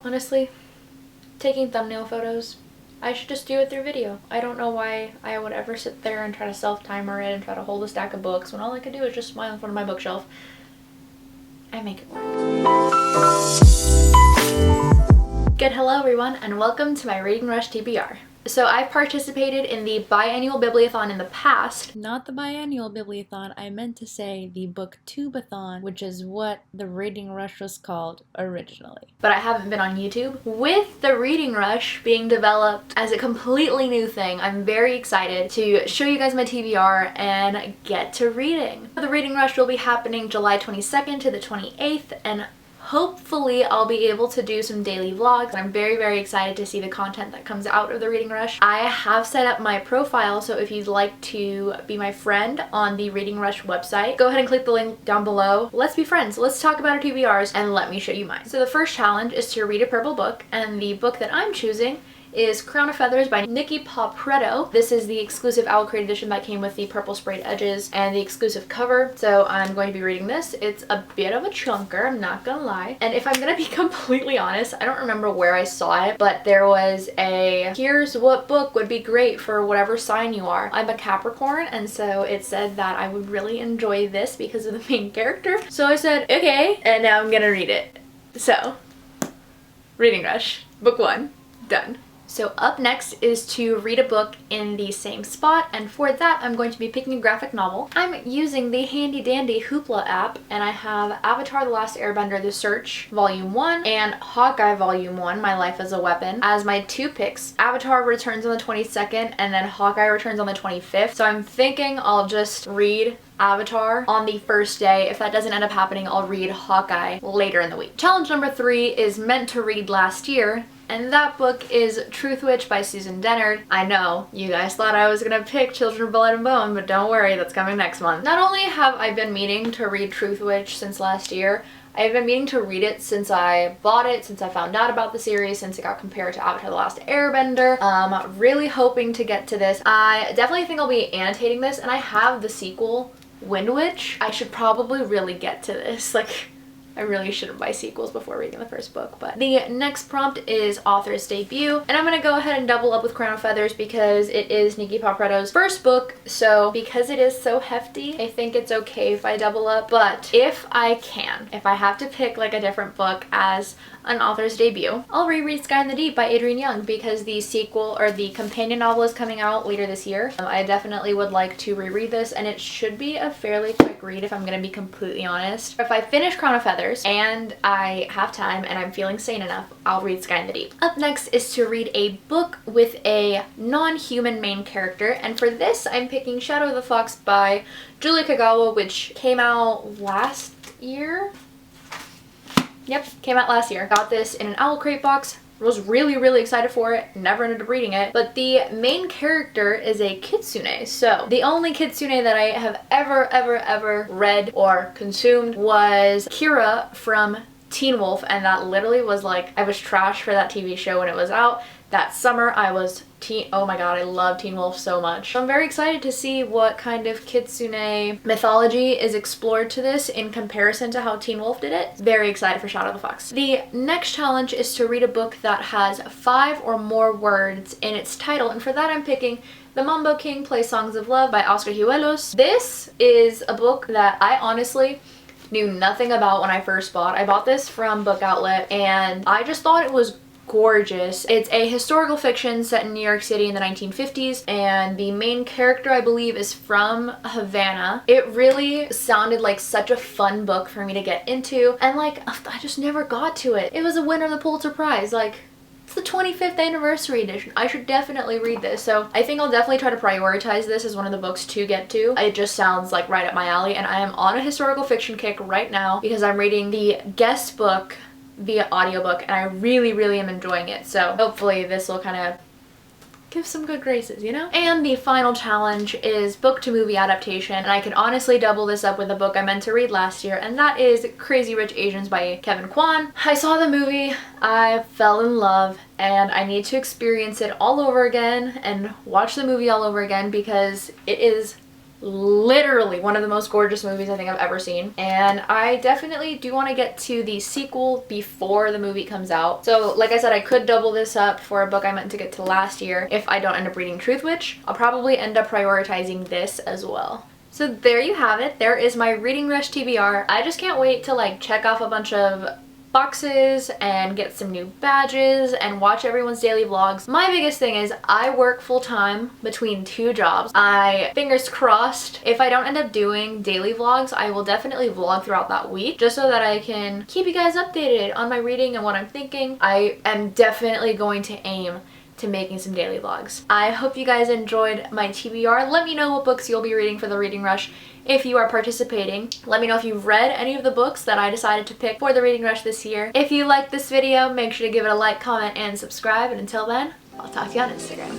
Honestly, taking thumbnail photos, I should just do it through video. I don't know why I would ever sit there and try to self-timer it and try to hold a stack of books when all I could do is just smile in front of my bookshelf and make it work. Good hello everyone, and welcome to my Reading Rush TBR. So I've participated in the biannual bibliothon in the past. Not the biannual bibliothon, I meant to say the BookTube-athon, which is what the Reading Rush was called originally. But I haven't been on YouTube. With the Reading Rush being developed as a completely new thing, I'm very excited to show you guys my TBR and get to reading. The Reading Rush will be happening July 22nd to the 28th, and hopefully I'll be able to do some daily vlogs. I'm very, very excited to see the content that comes out of the Reading Rush. I have set up my profile, so if you'd like to be my friend on the Reading Rush website, go ahead and click the link down below. Let's be friends. Let's talk about our TBRs and let me show you mine. So the first challenge is to read a purple book, and the book that I'm choosing is Crown of Feathers by Nikki Papreto. This is the exclusive Owl Crate edition that came with the purple sprayed edges and the exclusive cover. So I'm going to be reading this. It's a bit of a chunker, I'm not gonna lie. And if I'm gonna be completely honest, I don't remember where I saw it, but there was a here's what book would be great for whatever sign you are. I'm a Capricorn, and so it said that I would really enjoy this because of the main character. So I said, okay, and now I'm gonna read it. So, Reading Rush, book 1, done. So up next is to read a book in the same spot, and for that I'm going to be picking a graphic novel. I'm using the handy dandy Hoopla app, and I have Avatar: The Last Airbender: The Search Volume 1 and Hawkeye Volume 1, My Life as a Weapon, as my two picks. Avatar returns on the 22nd and then Hawkeye returns on the 25th, so I'm thinking I'll just read Avatar on the first day. If that doesn't end up happening, I'll read Hawkeye later in the week. Challenge number 3 is meant to read last year, and that book is Truth Witch by Susan Dennard. I know, you guys thought I was gonna pick Children of Blood and Bone, but don't worry, that's coming next month. Not only have I been meaning to read Truth Witch since last year, I've been meaning to read it since I bought it, since I found out about the series, since it got compared to Avatar: The Last Airbender. Really hoping to get to this. I definitely think I'll be annotating this, and I have the sequel, Wind Witch. I should probably really get to this. I really shouldn't buy sequels before reading the first book, but the next prompt is author's debut, and I'm gonna go ahead and double up with Crown of Feathers because it is Nikki Papreto's first book. So because it is so hefty, I think it's okay if I double up, but if I have to pick like a different book as an author's debut, I'll reread Sky in the Deep by Adrienne Young because the sequel or the companion novel is coming out later this year. I definitely would like to reread this, and it should be a fairly quick read if I'm gonna be completely honest. If I finish Crown of Feathers and I have time and I'm feeling sane enough, I'll read Sky in the Deep. Up next is to read a book with a non-human main character, and for this I'm picking Shadow of the Fox by Julie Kagawa, which came out last year. Yep, came out last year. Got this in an Owl Crate box. Was really, really excited for it. Never ended up reading it. But the main character is a kitsune. So the only kitsune that I have ever read or consumed was Kira from Teen Wolf, and that literally was like, I was trash for that TV show when it was out. That summer I was oh my god, I love Teen Wolf so much. I'm very excited to see what kind of kitsune mythology is explored to this in comparison to how Teen Wolf did it. Very excited for Shadow of the Fox. The next challenge is to read a book that has 5 or more words in its title, and for that I'm picking The Mambo King Plays Songs of Love by Oscar Huelos. This is a book that I honestly knew nothing about when I first bought. I bought this from Book Outlet and I just thought it was gorgeous. It's a historical fiction set in New York City in the 1950s, and the main character I believe is from Havana. It really sounded like such a fun book for me to get into, and like I just never got to it. It was a winner of the Pulitzer Prize. Like, it's the 25th anniversary edition. I should definitely read this. So I think I'll definitely try to prioritize this as one of the books to get to. It just sounds like right up my alley, and I am on a historical fiction kick right now because I'm reading the guest book via audiobook, and I really am enjoying it. So hopefully this will kind of give some good graces, you know? And the final challenge is book to movie adaptation, and I can honestly double this up with a book I meant to read last year, and that is Crazy Rich Asians by Kevin Kwan. I saw the movie, I fell in love, and I need to experience it all over again and watch the movie all over again because it is literally one of the most gorgeous movies I think I've ever seen, and I definitely do want to get to the sequel before the movie comes out. So like I said, I could double this up for a book I meant to get to last year if I don't end up reading Truthwitch. I'll probably end up prioritizing this as well. So there you have it. There is my Reading Rush TBR. I just can't wait to like check off a bunch of boxes and get some new badges and watch everyone's daily vlogs. My biggest thing is I work full-time between 2 jobs. Fingers crossed, if I don't end up doing daily vlogs, I will definitely vlog throughout that week just so that I can keep you guys updated on my reading and what I'm thinking. I am definitely going to aim to making some daily vlogs. I hope you guys enjoyed my TBR. Let me know what books you'll be reading for the Reading Rush if you are participating. Let me know if you've read any of the books that I decided to pick for the Reading Rush this year. If you liked this video, make sure to give it a like, comment, and subscribe. And until then, I'll talk to you on Instagram.